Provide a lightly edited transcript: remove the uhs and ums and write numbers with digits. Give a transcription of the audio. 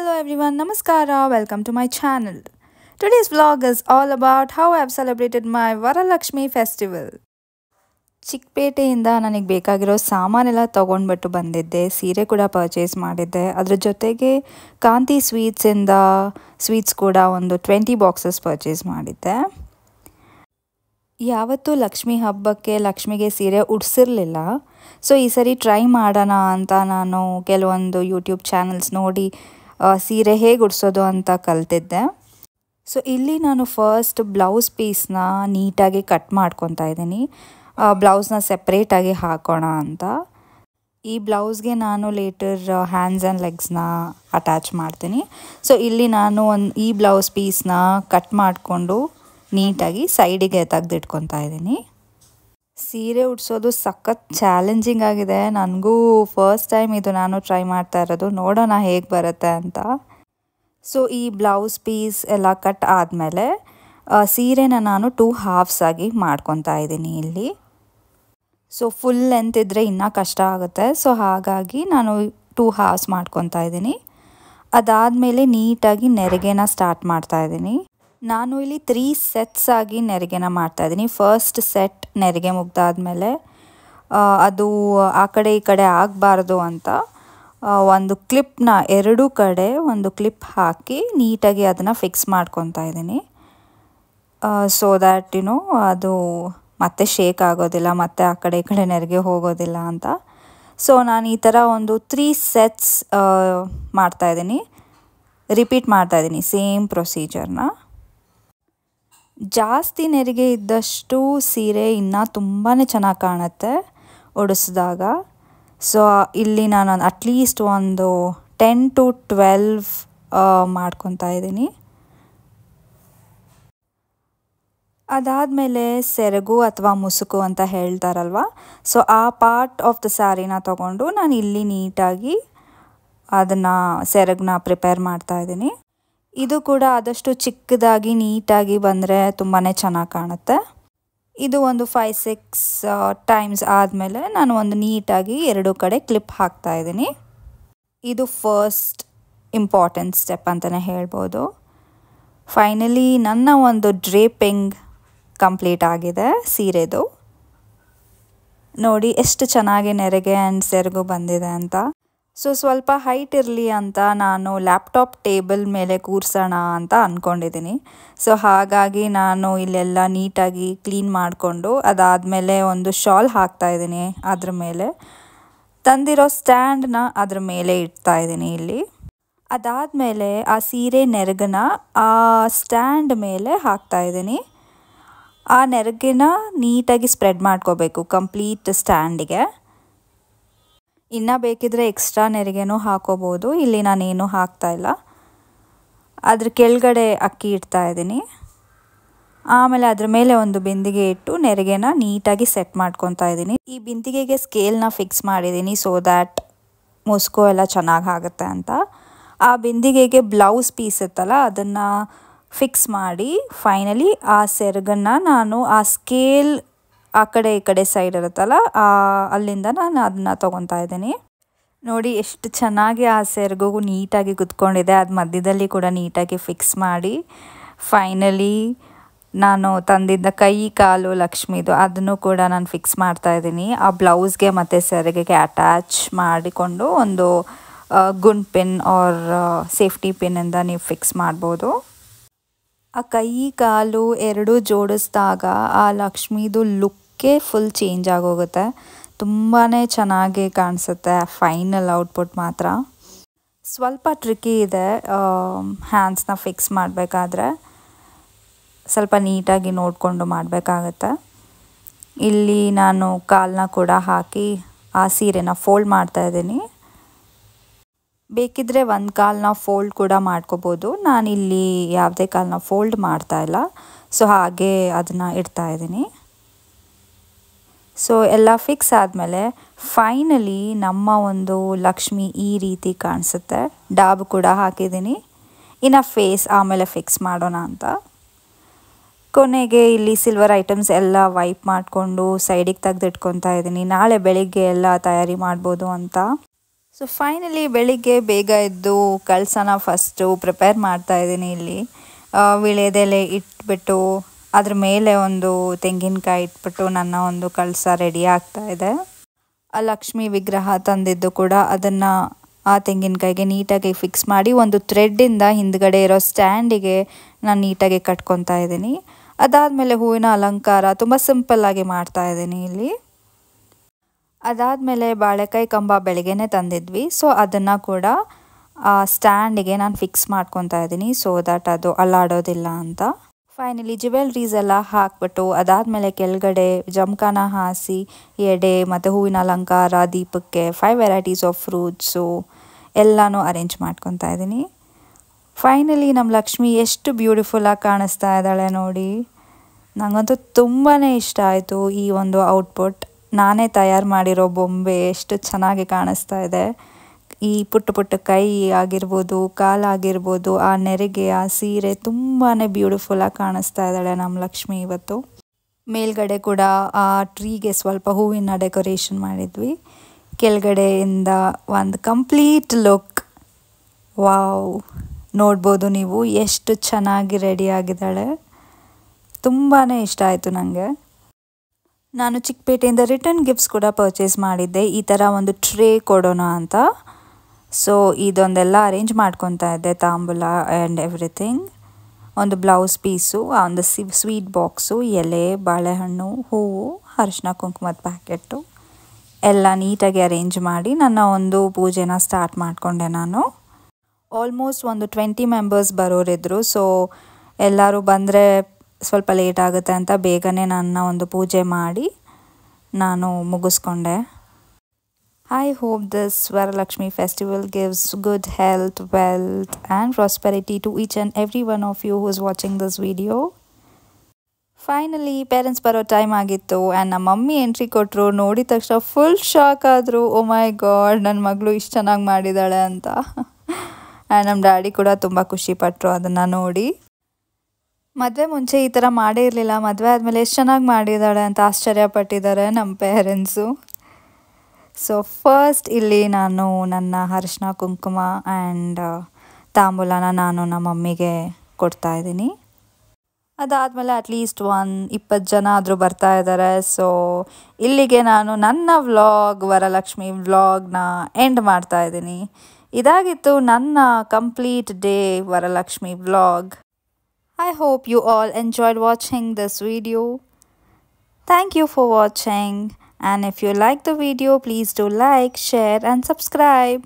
Hello everyone, Namaskara, welcome to my channel. Today's vlog is all about how I've celebrated my Varalakshmi festival. ಚಿಕ್ಕಪೇಟೆಯಿಂದ ನನಗೆ ಬೇಕಾಗಿರೋ ಸಾಮಾನೆಲ್ಲ ತೊಗೊಂಡ್ಬಿಟ್ಟು ಬಂದಿದ್ದೆ. ಸೀರೆ ಕೂಡ ಪರ್ಚೇಸ್ ಮಾಡಿದ್ದೆ. ಅದರ ಜೊತೆಗೆ ಕಾಂತಿ ಸ್ವೀಟ್ಸಿಂದ ಸ್ವೀಟ್ಸ್ ಕೂಡ ಒಂದು 20 ಬಾಕ್ಸಸ್ ಪರ್ಚೇಸ್ ಮಾಡಿದ್ದೆ. ಯಾವತ್ತೂ ಲಕ್ಷ್ಮಿ ಹಬ್ಬಕ್ಕೆ ಲಕ್ಷ್ಮಿಗೆ ಸೀರೆ ಉಡಿಸಿರಲಿಲ್ಲ. ಸೊ ಈ ಸರಿ ಟ್ರೈ ಮಾಡೋಣ ಅಂತ ನಾನು ಕೆಲವೊಂದು ಯೂಟ್ಯೂಬ್ ಚಾನಲ್ಸ್ ನೋಡಿ ಸೀರೆ ಹೇಗೆ ಉಡಿಸೋದು ಅಂತ ಕಲ್ತಿದ್ದೆ. ಸೊ ಇಲ್ಲಿ ನಾನು ಫಸ್ಟ್ ಬ್ಲೌಸ್ ಪೀಸ್ನ ನೀಟಾಗಿ ಕಟ್ ಮಾಡ್ಕೊತಾ ಇದ್ದೀನಿ. ಬ್ಲೌಸ್ನ ಸೆಪ್ರೇಟಾಗಿ ಹಾಕೋಣ ಅಂತ. ಈ ಬ್ಲೌಸ್ಗೆ ನಾನು ಲೇಟರ್ ಹ್ಯಾಂಡ್ಸ್ ಆ್ಯಂಡ್ ಲೆಗ್ಸ್ನ ಅಟ್ಯಾಚ್ ಮಾಡ್ತೀನಿ. ಸೊ ಇಲ್ಲಿ ನಾನು ಈ ಬ್ಲೌಸ್ ಪೀಸ್ನ ಕಟ್ ಮಾಡಿಕೊಂಡು ನೀಟಾಗಿ ಸೈಡಿಗೆ ತೆಗೆದಿಟ್ಕೊತಾ ಇದ್ದೀನಿ. ಸೀರೆ ಉಡಿಸೋದು ಸಖತ್ ಚಾಲೆಂಜಿಂಗ್ ಆಗಿದೆ. ನನಗೂ ಫಸ್ಟ್ ಟೈಮ್ ಇದು ನಾನು ಟ್ರೈ ಮಾಡ್ತಾ ಇರೋದು. ನೋಡೋಣ ಹೇಗೆ ಬರುತ್ತೆ ಅಂತ. ಸೊ ಈ ಬ್ಲೌಸ್ ಪೀಸ್ ಎಲ್ಲ ಕಟ್ ಆದಮೇಲೆ ಸೀರೆನ ನಾನು 2 ಹಾಫ್ಸ್ ಆಗಿ ಮಾಡ್ಕೊತಾ ಇದ್ದೀನಿ ಇಲ್ಲಿ. ಸೊ ಫುಲ್ ಲೆಂತ್ ಇದ್ದರೆ ಇನ್ನೂ ಕಷ್ಟ ಆಗುತ್ತೆ. ಸೊ ಹಾಗಾಗಿ ನಾನು 2 ಹಾಫ್ಸ್ ಮಾಡ್ಕೊತಾ ಇದ್ದೀನಿ. ಅದಾದಮೇಲೆ ನೀಟಾಗಿ ನೆರಿಗೆನ ಸ್ಟಾರ್ಟ್ ಮಾಡ್ತಾ ಇದ್ದೀನಿ. ನಾನು ಇಲ್ಲಿ 3 ಸೆಟ್ಸ್ ಆಗಿ ನೆರಿಗೆನ ಮಾಡ್ತಾಯಿದ್ದೀನಿ. ಫಸ್ಟ್ ಸೆಟ್ ನೆರಿಗೆ ಮುಗ್ದಾದ್ಮೇಲೆ ಅದು ಆ ಕಡೆ ಈ ಕಡೆ ಆಗಬಾರ್ದು ಅಂತ ಒಂದು ಕ್ಲಿಪ್ನ 2 ಕಡೆ ಒಂದು ಕ್ಲಿಪ್ ಹಾಕಿ ನೀಟಾಗಿ ಅದನ್ನು ಫಿಕ್ಸ್ ಮಾಡ್ಕೊತಾ ಇದ್ದೀನಿ. ಸೊ ದ್ಯಾಟ್ ಅದು ಮತ್ತೆ ಶೇಕ್ ಆಗೋದಿಲ್ಲ, ಮತ್ತು ಆ ಕಡೆ ಈ ಕಡೆ ನೆರಿಗೆ ಹೋಗೋದಿಲ್ಲ ಅಂತ. ಸೊ ನಾನು ಈ ಥರ ಒಂದು 3 ಸೆಟ್ಸ್ ಮಾಡ್ತಾಯಿದ್ದೀನಿ. ರಿಪೀಟ್ ಮಾಡ್ತಾಯಿದ್ದೀನಿ ಸೇಮ್ ಪ್ರೊಸೀಜರ್ನ. ಜಾಸ್ತಿ ನೆರಿಗೆ ಇದ್ದಷ್ಟು ಸೀರೆ ಇನ್ನೂ ತುಂಬಾ ಚೆನ್ನಾಗಿ ಕಾಣುತ್ತೆ ಉಡಿಸಿದಾಗ. ಸೊ ಇಲ್ಲಿ ನಾನು ಅಟ್ಲೀಸ್ಟ್ ಒಂದು 10 to 12 ಮಾಡ್ಕೊತಾ ಇದ್ದೀನಿ. ಅದಾದಮೇಲೆ ಸೆರಗು ಅಥವಾ ಮುಸುಕು ಅಂತ ಹೇಳ್ತಾರಲ್ವ, ಸೊ ಆ ಪಾರ್ಟ್ ಆಫ್ ದ ಸ್ಯಾರಿನ ತೊಗೊಂಡು ನಾನು ಇಲ್ಲಿ ನೀಟಾಗಿ ಅದನ್ನು ಸೆರಗನ್ನ ಪ್ರಿಪೇರ್ ಮಾಡ್ತಾಯಿದ್ದೀನಿ. ಇದು ಕೂಡ ಆದಷ್ಟು ಚಿಕ್ಕದಾಗಿ ನೀಟಾಗಿ ಬಂದರೆ ತುಂಬಾ ಚೆನ್ನಾಗಿ ಕಾಣುತ್ತೆ. ಇದು ಒಂದು 5-6 ಟೈಮ್ಸ್ ಆದಮೇಲೆ ನಾನು ಒಂದು ನೀಟಾಗಿ 2 ಕಡೆ ಕ್ಲಿಪ್ ಹಾಕ್ತಾಯಿದ್ದೀನಿ. ಇದು ಫಸ್ಟ್ ಇಂಪಾರ್ಟೆಂಟ್ ಸ್ಟೆಪ್ ಅಂತಲೇ ಹೇಳ್ಬೋದು. ಫೈನಲಿ ನನ್ನ ಒಂದು ಡ್ರೇಪಿಂಗ್ ಕಂಪ್ಲೀಟ್ ಆಗಿದೆ ಸೀರೆದು. ನೋಡಿ ಎಷ್ಟು ಚೆನ್ನಾಗಿ ನೆರಿಗೆ ಆ್ಯಂಡ್ ಸೆರಗು ಬಂದಿದೆ ಅಂತ. ಸೊ ಸ್ವಲ್ಪ ಹೈಟ್ ಇರಲಿ ಅಂತ ನಾನು ಲ್ಯಾಪ್ಟಾಪ್ ಟೇಬಲ್ ಮೇಲೆ ಕೂರಿಸೋಣ ಅಂತ ಅಂದ್ಕೊಂಡಿದ್ದೀನಿ. ಸೊ ಹಾಗಾಗಿ ನಾನು ಇಲ್ಲೆಲ್ಲ ನೀಟಾಗಿ ಕ್ಲೀನ್ ಮಾಡಿಕೊಂಡು ಅದಾದಮೇಲೆ ಒಂದು ಶಾಲ್ ಹಾಕ್ತಾಯಿದ್ದೀನಿ. ಅದ್ರ ಮೇಲೆ ತಂದಿರೋ ಸ್ಟ್ಯಾಂಡನ್ನ ಅದ್ರ ಮೇಲೆ ಇಡ್ತಾಯಿದ್ದೀನಿ ಇಲ್ಲಿ. ಅದಾದಮೇಲೆ ಆ ಸೀರೆ ನೆರಗನ್ನ ಆ ಸ್ಟ್ಯಾಂಡ್ ಮೇಲೆ ಹಾಕ್ತಾಯಿದ್ದೀನಿ. ಆ ನೆರಗಿನ ನೀಟಾಗಿ ಸ್ಪ್ರೆಡ್ ಮಾಡ್ಕೋಬೇಕು ಕಂಪ್ಲೀಟ್ ಸ್ಟ್ಯಾಂಡಿಗೆ. ಇನ್ನು ಬೇಕಿದ್ರೆ ಎಕ್ಸ್ಟ್ರಾ ನೆರಿಗೆನೂ ಹಾಕೋಬೋದು. ಇಲ್ಲಿ ನಾನೇನು ಹಾಕ್ತಾಯಿಲ್ಲ. ಅದ್ರ ಕೆಳಗಡೆ ಅಕ್ಕಿ ಇಡ್ತಾಯಿದ್ದೀನಿ. ಆಮೇಲೆ ಅದ್ರ ಮೇಲೆ ಒಂದು ಬಿಂದಿಗೆ ಇಟ್ಟು ನೆರಿಗೆನ ನೀಟಾಗಿ ಸೆಟ್ ಮಾಡ್ಕೊತಾ ಇದ್ದೀನಿ. ಈ ಬಿಂದಿಗೆಗೆ ಸ್ಕೇಲ್ನ ಫಿಕ್ಸ್ ಮಾಡಿದ್ದೀನಿ ಸೊ ದ್ಯಾಟ್ ಮುಸ್ಕೋ ಎಲ್ಲ ಚೆನ್ನಾಗಿ ಆಗುತ್ತೆ ಅಂತ. ಆ ಬಿಂದಿಗೆಗೆ ಬ್ಲೌಸ್ ಪೀಸ್ ಇತ್ತಲ್ಲ ಅದನ್ನು ಫಿಕ್ಸ್ ಮಾಡಿ ಫೈನಲಿ ಆ ಸೆರಗನ್ನು ನಾನು ಆ ಸ್ಕೇಲ್ ಆ ಕಡೆ ಈ ಕಡೆ ಸೈಡ್ ಇರುತ್ತಲ್ಲ ಅಲ್ಲಿಂದ ನಾನು ಅದನ್ನು ತೊಗೊತಾ ಇದ್ದೀನಿ. ನೋಡಿ ಎಷ್ಟು ಚೆನ್ನಾಗಿ ಆ ಸೆರಗು ನೀಟಾಗಿ ಕುತ್ಕೊಂಡಿದೆ. ಅದು ಮಧ್ಯದಲ್ಲಿ ಕೂಡ ನೀಟಾಗಿ ಫಿಕ್ಸ್ ಮಾಡಿ ಫೈನಲಿ ನಾನು ತಂದಿದ್ದ ಕೈ ಕಾಲು ಲಕ್ಷ್ಮಿದು ಅದನ್ನು ಕೂಡ ನಾನು ಫಿಕ್ಸ್ ಮಾಡ್ತಾಯಿದ್ದೀನಿ. ಆ ಬ್ಲೌಸ್ಗೆ ಮತ್ತು ಸೆರಗಿಗೆ ಅಟ್ಯಾಚ್ ಮಾಡಿಕೊಂಡು ಒಂದು ಗುಂಡ್ ಪಿನ್ ಆರ್ ಸೇಫ್ಟಿ ಪಿನ್ನಿಂದ ನೀವು ಫಿಕ್ಸ್ ಮಾಡ್ಬೋದು. ಆ ಕೈ ಕಾಲು 2 ಜೋಡಿಸಿದಾಗ ಆ ಲಕ್ಷ್ಮಿದು ಲುಕ್ಕೇ ಫುಲ್ ಚೇಂಜ್ ಆಗೋಗುತ್ತೆ. ತುಂಬಾ ಚೆನ್ನಾಗಿ ಕಾಣಿಸುತ್ತೆ. ಫೈನಲ್ ಔಟ್ಪುಟ್ ಮಾತ್ರ ಸ್ವಲ್ಪ ಟ್ರಿಕ್ಕಿ ಇದೆ. ಹ್ಯಾಂಡ್ಸ್ನ ಫಿಕ್ಸ್ ಮಾಡಬೇಕಾದ್ರೆ ಸ್ವಲ್ಪ ನೀಟಾಗಿ ನೋಡಿಕೊಂಡು ಮಾಡಬೇಕಾಗತ್ತೆ. ಇಲ್ಲಿ ನಾನು ಕಾಲನ್ನ ಕೂಡ ಹಾಕಿ ಆ ಸೀರೆನ ಫೋಲ್ಡ್ ಮಾಡ್ತಾಯಿದ್ದೀನಿ. ಬೇಕಿದ್ದರೆ ಒಂದು ಕಾಲನ್ನ ಫೋಲ್ಡ್ ಕೂಡ ಮಾಡ್ಕೋಬೋದು. ನಾನಿಲ್ಲಿ ಯಾವುದೇ ಕಾಲನ್ನ ಫೋಲ್ಡ್ ಮಾಡ್ತಾಯಿಲ್ಲ. ಸೊ ಹಾಗೆ ಅದನ್ನು ಇಡ್ತಾಯಿದ್ದೀನಿ. ಸೊ ಎಲ್ಲ ಫಿಕ್ಸ್ ಆದಮೇಲೆ ಫೈನಲಿ ನಮ್ಮ ಒಂದು ಲಕ್ಷ್ಮಿ ಈ ರೀತಿ ಕಾಣಿಸುತ್ತೆ. ಡಾಬ್ ಕೂಡ ಹಾಕಿದ್ದೀನಿ. ಇನ್ನು ಫೇಸ್ ಆಮೇಲೆ ಫಿಕ್ಸ್ ಮಾಡೋಣ ಅಂತ. ಕೊನೆಗೆ ಇಲ್ಲಿ ಸಿಲ್ವರ್ ಐಟಮ್ಸ್ ಎಲ್ಲ ವೈಪ್ ಮಾಡಿಕೊಂಡು ಸೈಡಿಗೆ ತೆಗೆದಿಟ್ಕೊತಾ ಇದ್ದೀನಿ. ನಾಳೆ ಬೆಳಿಗ್ಗೆ ಎಲ್ಲ ತಯಾರಿ ಮಾಡ್ಬೋದು ಅಂತ. ಸೊ ಫೈನಲಿ ಬೆಳಿಗ್ಗೆ ಬೇಗ ಎದ್ದು ಕಳಸನ ಫಸ್ಟು ಪ್ರಿಪೇರ್ ಮಾಡ್ತಾ ಇದ್ದೀನಿ ಇಲ್ಲಿ. ವೀಳ್ಯದೆಲೆ ಇಟ್ಬಿಟ್ಟು ಅದ್ರ ಮೇಲೆ ಒಂದು ತೆಂಗಿನಕಾಯಿ ಇಟ್ಬಿಟ್ಟು ನನ್ನ ಒಂದು ಕಳಸ ರೆಡಿ ಆಗ್ತಾ ಇದೆ. ಆ ಲಕ್ಷ್ಮಿ ವಿಗ್ರಹ ತಂದಿದ್ದು ಕೂಡ ಅದನ್ನು ಆ ತೆಂಗಿನಕಾಯಿಗೆ ನೀಟಾಗಿ ಫಿಕ್ಸ್ ಮಾಡಿ ಒಂದು ಥ್ರೆಡ್ಡಿಂದ ಹಿಂದ್ಗಡೆ ಇರೋ ಸ್ಟ್ಯಾಂಡಿಗೆ ನಾನು ನೀಟಾಗಿ ಕಟ್ಕೊತಾ ಇದ್ದೀನಿ. ಅದಾದಮೇಲೆ ಹೂವಿನ ಅಲಂಕಾರ ತುಂಬ ಸಿಂಪಲ್ಲಾಗಿ ಮಾಡ್ತಾ ಇದ್ದೀನಿ ಇಲ್ಲಿ. ಅದಾದಮೇಲೆ ಬಾಳೆಕಾಯಿ ಕಂಬ ಬೆಳಗ್ಗೆನೇ ತಂದಿದ್ವಿ. ಸೊ ಅದನ್ನು ಕೂಡ ಆ ಸ್ಟ್ಯಾಂಡಿಗೆ ನಾನು ಫಿಕ್ಸ್ ಮಾಡ್ಕೊತಾ ಇದ್ದೀನಿ ಸೊ ದಟ್ ಅದು ಅಲ್ಲಾಡೋದಿಲ್ಲ ಅಂತ. ಫೈನಲಿ ಜ್ಯುವೆಲ್ರೀಸ್ ಎಲ್ಲ ಹಾಕ್ಬಿಟ್ಟು ಅದಾದಮೇಲೆ ಕೆಳಗಡೆ ಜಮಖಾನ ಹಾಸಿ ಎಡೆ ಮತ್ತು ಹೂವಿನ ಅಲಂಕಾರ, ದೀಪಕ್ಕೆ 5 ವೆರೈಟೀಸ್ ಆಫ್ ಫ್ರೂಟ್ಸು ಎಲ್ಲನೂ ಅರೇಂಜ್ ಮಾಡ್ಕೊತಾ ಇದ್ದೀನಿ. ಫೈನಲಿ ನಮ್ಮ ಲಕ್ಷ್ಮಿ ಎಷ್ಟು ಬ್ಯೂಟಿಫುಲ್ಲಾಗಿ ಕಾಣಿಸ್ತಾ ಇದ್ದಾಳೆ ನೋಡಿ. ನನಗಂತೂ ತುಂಬಾ ಇಷ್ಟ ಆಯಿತು ಈ ಒಂದು ಔಟ್ಪುಟ್. ನಾನೇ ತಯಾರು ಮಾಡಿರೋ ಬೊಂಬೆ ಎಷ್ಟು ಚೆನ್ನಾಗಿ ಕಾಣಿಸ್ತಾ ಇದೆ. ಈ ಪುಟ್ಟ ಪುಟ್ಟ ಕೈ ಆಗಿರ್ಬೋದು, ಕಾಲಾಗಿರ್ಬೋದು, ಆ ನೆರಿಗೆ, ಆ ಸೀರೆ ತುಂಬಾ ಬ್ಯೂಟಿಫುಲ್ಲಾಗಿ ಕಾಣಿಸ್ತಾ ಇದ್ದಾಳೆ ನಮ್ಮ ಲಕ್ಷ್ಮಿ ಇವತ್ತು. ಮೇಲ್ಗಡೆ ಕೂಡ ಆ ಟ್ರೀಗೆ ಸ್ವಲ್ಪ ಹೂವಿನ ಡೆಕೋರೇಷನ್ ಮಾಡಿದ್ವಿ. ಕೆಳಗಡೆಯಿಂದ ಒಂದು ಕಂಪ್ಲೀಟ್ ಲುಕ್. ವಾವ್, ನೋಡ್ಬೋದು ನೀವು ಎಷ್ಟು ಚೆನ್ನಾಗಿ ರೆಡಿ ಆಗಿದ್ದಾಳೆ. ತುಂಬಾ ಇಷ್ಟ ಆಯಿತು ನನಗೆ. ನಾನು ಚಿಕ್ಕಪೇಟೆಯಿಂದ ರಿಟರ್ನ್ ಗಿಫ್ಟ್ಸ್ ಕೂಡ ಪರ್ಚೇಸ್ ಮಾಡಿದ್ದೆ, ಈ ಥರ ಒಂದು ಟ್ರೇ ಕೊಡೋಣ ಅಂತ. ಸೊ ಇದೊಂದೆಲ್ಲ ಅರೇಂಜ್ ಮಾಡ್ಕೊತಾ ಇದ್ದೆ, ತಾಂಬೂಲ ಆ್ಯಂಡ್ ಎವ್ರಿಥಿಂಗ್. ಒಂದು ಬ್ಲೌಸ್ ಪೀಸು, ಒಂದು ಸ್ವೀಟ್ ಬಾಕ್ಸು, ಎಲೆ, ಬಾಳೆಹಣ್ಣು, ಹೂವು, ಅರಿಶಿನ ಕುಂಕುಮದ ಪ್ಯಾಕೆಟು ಎಲ್ಲ ನೀಟಾಗಿ ಅರೇಂಜ್ ಮಾಡಿ ನನ್ನ ಒಂದು ಪೂಜೆನ ಸ್ಟಾರ್ಟ್ ಮಾಡಿಕೊಂಡೆ ನಾನು. ಆಲ್ಮೋಸ್ಟ್ ಒಂದು 20 ಮೆಂಬರ್ಸ್ ಬರೋರಿದ್ದರು. ಸೊ ಎಲ್ಲರೂ ಬಂದರೆ ಸ್ವಲ್ಪ ಲೇಟ್ ಆಗುತ್ತೆ ಅಂತ ಬೇಗನೆ ನನ್ನ ಒಂದು ಪೂಜೆ ಮಾಡಿ ನಾನು ಮುಗಿಸ್ಕೊಂಡೆ. I hope this Varalakshmi festival gives good health, wealth and prosperity to each and every one of you who is watching this video. Finally parents ಬರೋ ಟೈಮ್ ಆಗಿತ್ತು ಆ್ಯಂಡ್ ನಮ್ಮ ಮಮ್ಮಿ ಎಂಟ್ರಿ ಕೊಟ್ಟರು. ನೋಡಿದ ತಕ್ಷಣ ಫುಲ್ ಶಾಕ್ ಆದರು. ಓ ಮೈ god, ನನ್ನ ಮಗಳು ಇಷ್ಟು ಚೆನ್ನಾಗಿ ಮಾಡಿದ್ದಾಳೆ ಅಂತ. ಆ್ಯಂಡ್ ನಮ್ಮ ಡ್ಯಾಡಿ ಕೂಡ ತುಂಬ ಖುಷಿಪಟ್ಟರು ಅದನ್ನು ನೋಡಿ. ಮದುವೆ ಮುಂಚೆ ಈ ಥರ ಮಾಡೇ ಇರಲಿಲ್ಲ, ಮದುವೆ ಆದಮೇಲೆ ಎಷ್ಟು ಚೆನ್ನಾಗಿ ಮಾಡಿದ್ದಾಳೆ ಅಂತ ಆಶ್ಚರ್ಯಪಟ್ಟಿದ್ದಾರೆ ನಮ್ಮ ಪೇರೆಂಟ್ಸು. ಸೊ ಫಸ್ಟ್ ಇಲ್ಲಿ ನಾನು ನನ್ನ ಅರಿಶಿನ ಕುಂಕುಮ ಆ್ಯಂಡ್ ತಾಂಬೂಲನ ನಾನು ನಮ್ಮ ಮಮ್ಮಿಗೆ ಕೊಡ್ತಾಯಿದ್ದೀನಿ. ಅದಾದಮೇಲೆ ಅಟ್ಲೀಸ್ಟ್ 20 ಜನ ಆದರೂ ಬರ್ತಾ ಇದ್ದಾರೆ. ಸೊ ಇಲ್ಲಿಗೆ ನಾನು ನನ್ನ ವ್ಲಾಗ್, ವರಲಕ್ಷ್ಮಿ ವ್ಲಾಗ್ನ ಎಂಡ್ ಮಾಡ್ತಾ ಇದ್ದೀನಿ. ಇದಾಗಿತ್ತು ನನ್ನ complete day Varalakshmi vlog. I hope you all enjoyed watching this video. Thank you for watching. And if you like the video, please do like, share and subscribe.